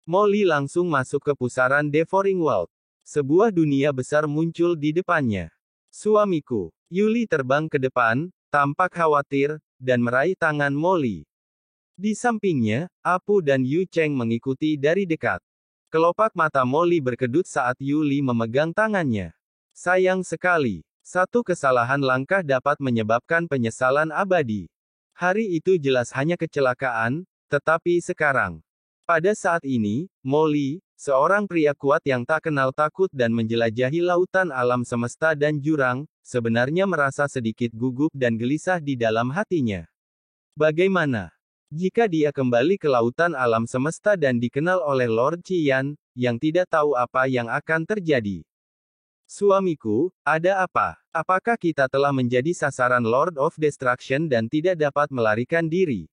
Molly langsung masuk ke pusaran Devouring World. Sebuah dunia besar muncul di depannya. Suamiku. Yuli terbang ke depan, tampak khawatir, dan meraih tangan Molly. Di sampingnya, Apu dan Yu Cheng mengikuti dari dekat. Kelopak mata Molly berkedut saat Yuli memegang tangannya. Sayang sekali. Satu kesalahan langkah dapat menyebabkan penyesalan abadi. Hari itu jelas hanya kecelakaan, tetapi sekarang. Pada saat ini, Molly, seorang pria kuat yang tak kenal takut dan menjelajahi lautan alam semesta dan jurang, sebenarnya merasa sedikit gugup dan gelisah di dalam hatinya. Bagaimana jika dia kembali ke lautan alam semesta dan dikenal oleh Lord Qian, yang tidak tahu apa yang akan terjadi? Suamiku, ada apa? Apakah kita telah menjadi sasaran Lord of Destruction dan tidak dapat melarikan diri?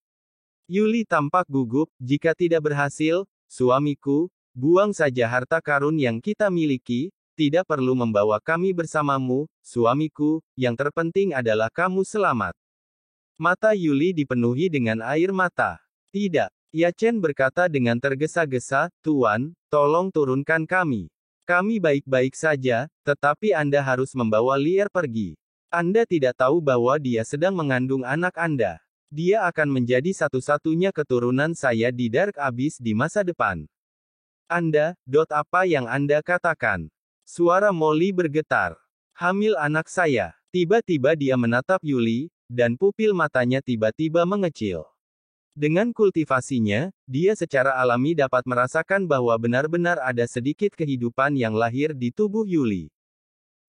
Yuli tampak gugup. Jika tidak berhasil, suamiku, buang saja harta karun yang kita miliki, tidak perlu membawa kami bersamamu, suamiku, yang terpenting adalah kamu selamat. Mata Yuli dipenuhi dengan air mata. Tidak, Yachen berkata dengan tergesa-gesa, Tuan, tolong turunkan kami. Kami baik-baik saja, tetapi Anda harus membawa Lier pergi. Anda tidak tahu bahwa dia sedang mengandung anak Anda. Dia akan menjadi satu-satunya keturunan saya di Dark Abyss di masa depan. Anda, apa yang Anda katakan? Suara Molly bergetar. Hamil anak saya. Tiba-tiba dia menatap Yuli, dan pupil matanya tiba-tiba mengecil. Dengan kultivasinya, dia secara alami dapat merasakan bahwa benar-benar ada sedikit kehidupan yang lahir di tubuh Yuli.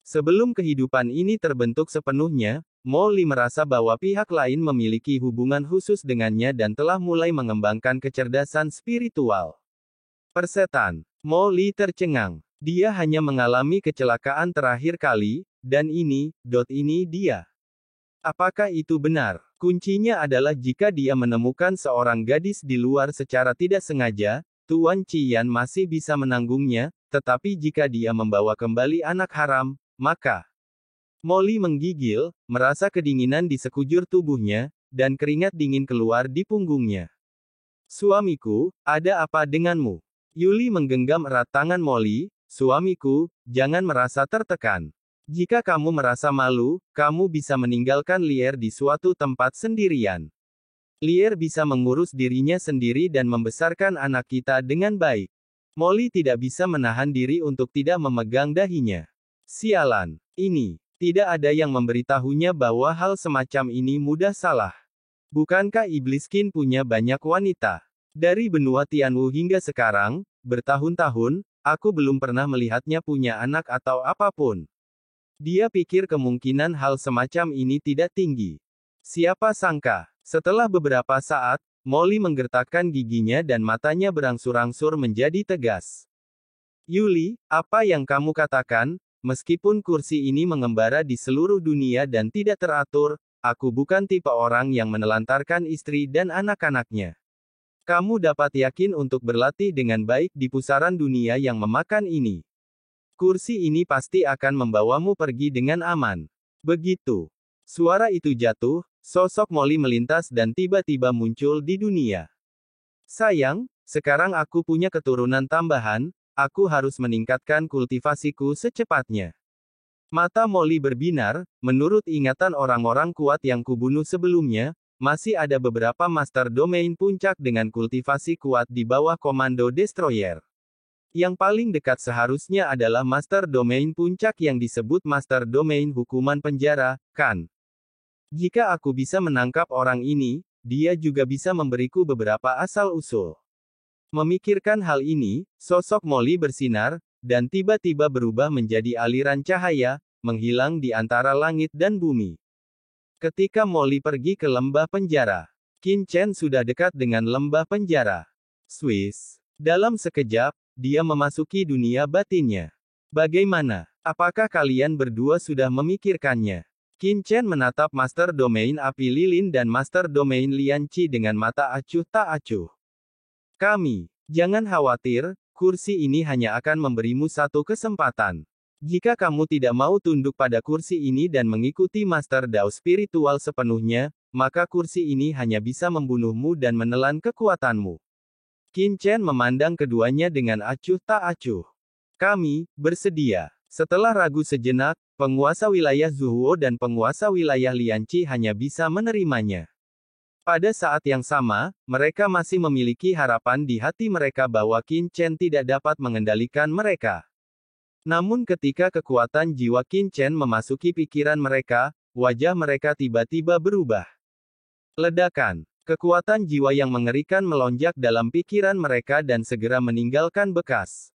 Sebelum kehidupan ini terbentuk sepenuhnya, Molly merasa bahwa pihak lain memiliki hubungan khusus dengannya dan telah mulai mengembangkan kecerdasan spiritual. Persetan. Molly tercengang. Dia hanya mengalami kecelakaan terakhir kali, dan ini dia. Apakah itu benar? Kuncinya adalah jika dia menemukan seorang gadis di luar secara tidak sengaja, Tuan Qian masih bisa menanggungnya, tetapi jika dia membawa kembali anak haram, maka... Molly menggigil, merasa kedinginan di sekujur tubuhnya, dan keringat dingin keluar di punggungnya. Suamiku, ada apa denganmu? Yuli menggenggam erat tangan Molly. Suamiku, jangan merasa tertekan. Jika kamu merasa malu, kamu bisa meninggalkan Lier di suatu tempat sendirian. Lier bisa mengurus dirinya sendiri dan membesarkan anak kita dengan baik. Molly tidak bisa menahan diri untuk tidak memegang dahinya. Sialan. Ini. Tidak ada yang memberitahunya bahwa hal semacam ini mudah salah. Bukankah Iblis Qin punya banyak wanita? Dari benua Tianwu hingga sekarang, bertahun-tahun, aku belum pernah melihatnya punya anak atau apapun. Dia pikir kemungkinan hal semacam ini tidak tinggi. Siapa sangka, setelah beberapa saat, Molly menggertakkan giginya dan matanya berangsur-angsur menjadi tegas. Yuli, apa yang kamu katakan? Meskipun kursi ini mengembara di seluruh dunia dan tidak teratur, aku bukan tipe orang yang menelantarkan istri dan anak-anaknya. Kamu dapat yakin untuk berlatih dengan baik di pusaran dunia yang memakan ini. Kursi ini pasti akan membawamu pergi dengan aman. Begitu. Suara itu jatuh, sosok Molly melintas dan tiba-tiba muncul di dunia. Sayang, sekarang aku punya keturunan tambahan. Aku harus meningkatkan kultivasiku secepatnya. Mata Molly berbinar, menurut ingatan orang-orang kuat yang kubunuh sebelumnya, masih ada beberapa Master Domain Puncak dengan kultivasi kuat di bawah komando Destroyer. Yang paling dekat seharusnya adalah Master Domain Puncak yang disebut Master Domain Hukuman Penjara, kan? Jika aku bisa menangkap orang ini, dia juga bisa memberiku beberapa asal-usul. Memikirkan hal ini, sosok Molly bersinar, dan tiba-tiba berubah menjadi aliran cahaya, menghilang di antara langit dan bumi. Ketika Molly pergi ke lembah penjara, Qin Chen sudah dekat dengan lembah penjara. Swiss. Dalam sekejap, dia memasuki dunia batinnya. Bagaimana? Apakah kalian berdua sudah memikirkannya? Qin Chen menatap Master Domain Api Lilin dan Master Domain Lian Qi dengan mata acuh tak acuh. Jangan khawatir, kursi ini hanya akan memberimu satu kesempatan. Jika kamu tidak mau tunduk pada kursi ini dan mengikuti Master Dao spiritual sepenuhnya, maka kursi ini hanya bisa membunuhmu dan menelan kekuatanmu. Qin Chen memandang keduanya dengan acuh tak acuh. Kami bersedia. Setelah ragu sejenak, penguasa wilayah Zuhuo dan penguasa wilayah Lianqi hanya bisa menerimanya. Pada saat yang sama, mereka masih memiliki harapan di hati mereka bahwa Qin Chen tidak dapat mengendalikan mereka. Namun ketika kekuatan jiwa Qin Chen memasuki pikiran mereka, wajah mereka tiba-tiba berubah. Ledakan. Kekuatan jiwa yang mengerikan melonjak dalam pikiran mereka dan segera meninggalkan bekas.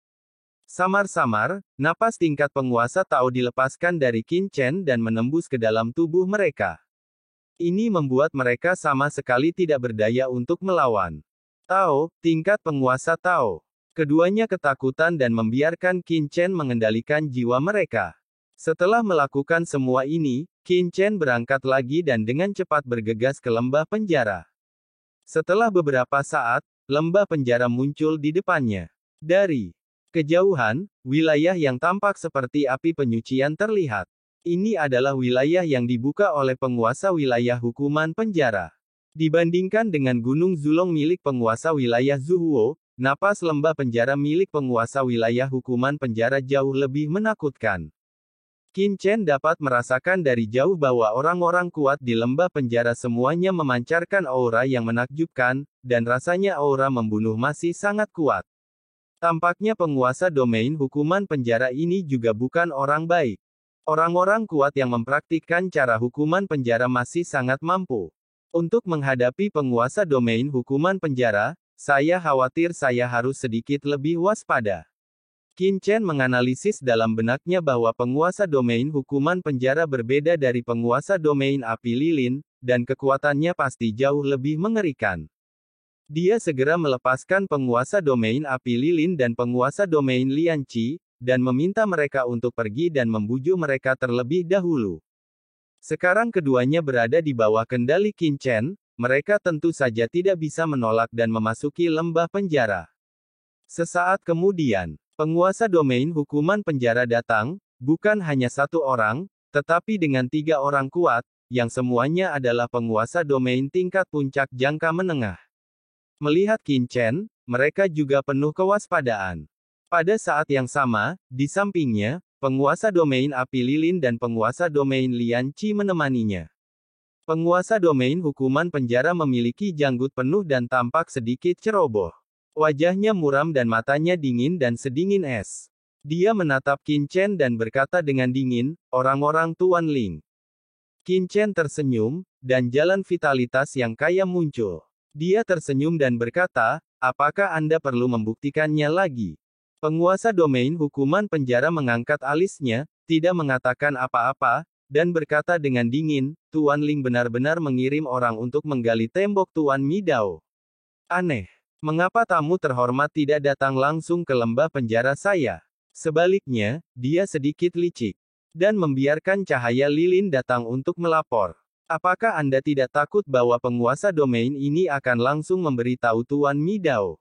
Samar-samar, napas tingkat penguasa Tao dilepaskan dari Qin Chen dan menembus ke dalam tubuh mereka. Ini membuat mereka sama sekali tidak berdaya untuk melawan. Tao, tingkat penguasa Tao. Keduanya ketakutan dan membiarkan Qin Chen mengendalikan jiwa mereka. Setelah melakukan semua ini, Qin Chen berangkat lagi dan dengan cepat bergegas ke lembah penjara. Setelah beberapa saat, lembah penjara muncul di depannya. Dari kejauhan, wilayah yang tampak seperti api penyucian terlihat. Ini adalah wilayah yang dibuka oleh penguasa wilayah hukuman penjara. Dibandingkan dengan Gunung Zulong milik penguasa wilayah Zuhuo, napas lembah penjara milik penguasa wilayah hukuman penjara jauh lebih menakutkan. Qin Chen dapat merasakan dari jauh bahwa orang-orang kuat di lembah penjara semuanya memancarkan aura yang menakjubkan, dan rasanya aura membunuh masih sangat kuat. Tampaknya penguasa domain hukuman penjara ini juga bukan orang baik. Orang-orang kuat yang mempraktikkan cara hukuman penjara masih sangat mampu. Untuk menghadapi penguasa domain hukuman penjara, saya khawatir saya harus sedikit lebih waspada. Qin Chen menganalisis dalam benaknya bahwa penguasa domain hukuman penjara berbeda dari penguasa domain api lilin, dan kekuatannya pasti jauh lebih mengerikan. Dia segera melepaskan penguasa domain api lilin dan penguasa domain Lianqi, dan meminta mereka untuk pergi dan membujuk mereka terlebih dahulu. Sekarang keduanya berada di bawah kendali Qin Chen. Mereka tentu saja tidak bisa menolak dan memasuki lembah penjara. Sesaat kemudian, penguasa domain hukuman penjara datang, bukan hanya satu orang, tetapi dengan 3 orang kuat, yang semuanya adalah penguasa domain tingkat puncak jangka menengah. Melihat Qin Chen, mereka juga penuh kewaspadaan. Pada saat yang sama, di sampingnya, penguasa domain api lilin dan penguasa domain Lianqi menemaninya. Penguasa domain hukuman penjara memiliki janggut penuh dan tampak sedikit ceroboh. Wajahnya muram dan matanya dingin dan sedingin es. Dia menatap Qin Chen dan berkata dengan dingin, "Orang-orang Tuan Ling." Qin Chen tersenyum, dan jalan vitalitas yang kaya muncul. Dia tersenyum dan berkata, "Apakah Anda perlu membuktikannya lagi?" Penguasa domain hukuman penjara mengangkat alisnya, tidak mengatakan apa-apa, dan berkata dengan dingin, "Tuan Ling benar-benar mengirim orang untuk menggali tembok Tuan Midao. Aneh. Mengapa tamu terhormat tidak datang langsung ke lembah penjara saya? Sebaliknya, dia sedikit licik. Dan membiarkan cahaya lilin datang untuk melapor. Apakah Anda tidak takut bahwa penguasa domain ini akan langsung memberitahu Tuan Midao?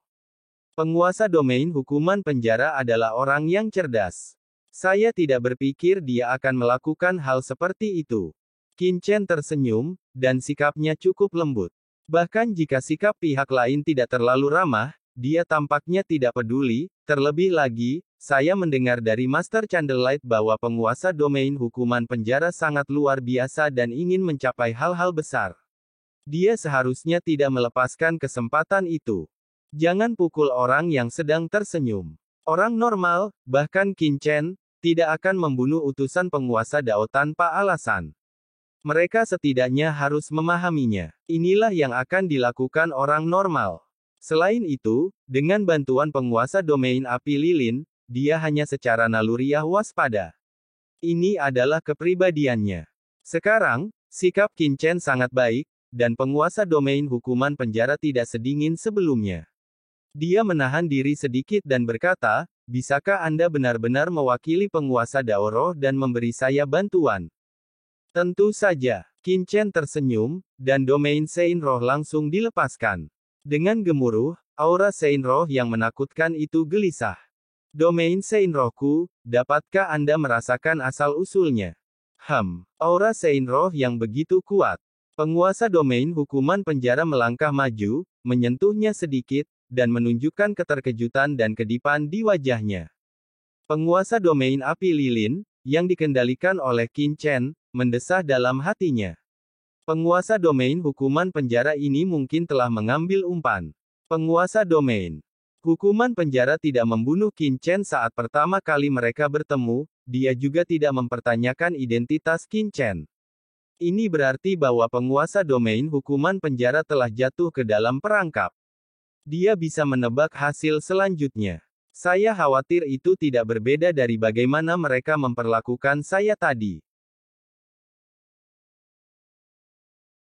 Penguasa domain hukuman penjara adalah orang yang cerdas. Saya tidak berpikir dia akan melakukan hal seperti itu." Qin Chen tersenyum, dan sikapnya cukup lembut. Bahkan jika sikap pihak lain tidak terlalu ramah, dia tampaknya tidak peduli. Terlebih lagi, saya mendengar dari Master Candlelight bahwa penguasa domain hukuman penjara sangat luar biasa dan ingin mencapai hal-hal besar. Dia seharusnya tidak melepaskan kesempatan itu. Jangan pukul orang yang sedang tersenyum. Orang normal, bahkan Qin Chen, tidak akan membunuh utusan penguasa Dao tanpa alasan. Mereka setidaknya harus memahaminya. Inilah yang akan dilakukan orang normal. Selain itu, dengan bantuan penguasa domain api lilin, dia hanya secara naluriah waspada. Ini adalah kepribadiannya. Sekarang, sikap Qin Chen sangat baik, dan penguasa domain hukuman penjara tidak sedingin sebelumnya. Dia menahan diri sedikit dan berkata, "Bisakah Anda benar-benar mewakili penguasa Dao Roh dan memberi saya bantuan?" "Tentu saja." Qin Chen tersenyum, dan domain Sein Roh langsung dilepaskan. Dengan gemuruh, aura Sein Roh yang menakutkan itu gelisah. "Domain Sein Rohku, dapatkah Anda merasakan asal-usulnya?" Aura Sein Roh yang begitu kuat. Penguasa domain hukuman penjara melangkah maju, menyentuhnya sedikit, dan menunjukkan keterkejutan dan kedipan di wajahnya. Penguasa domain api lilin, yang dikendalikan oleh Qin Chen, mendesah dalam hatinya. Penguasa domain hukuman penjara ini mungkin telah mengambil umpan. Penguasa domain. Hukuman penjara tidak membunuh Qin Chen saat pertama kali mereka bertemu, dia juga tidak mempertanyakan identitas Qin Chen. Ini berarti bahwa penguasa domain hukuman penjara telah jatuh ke dalam perangkap. Dia bisa menebak hasil selanjutnya. Saya khawatir itu tidak berbeda dari bagaimana mereka memperlakukan saya tadi.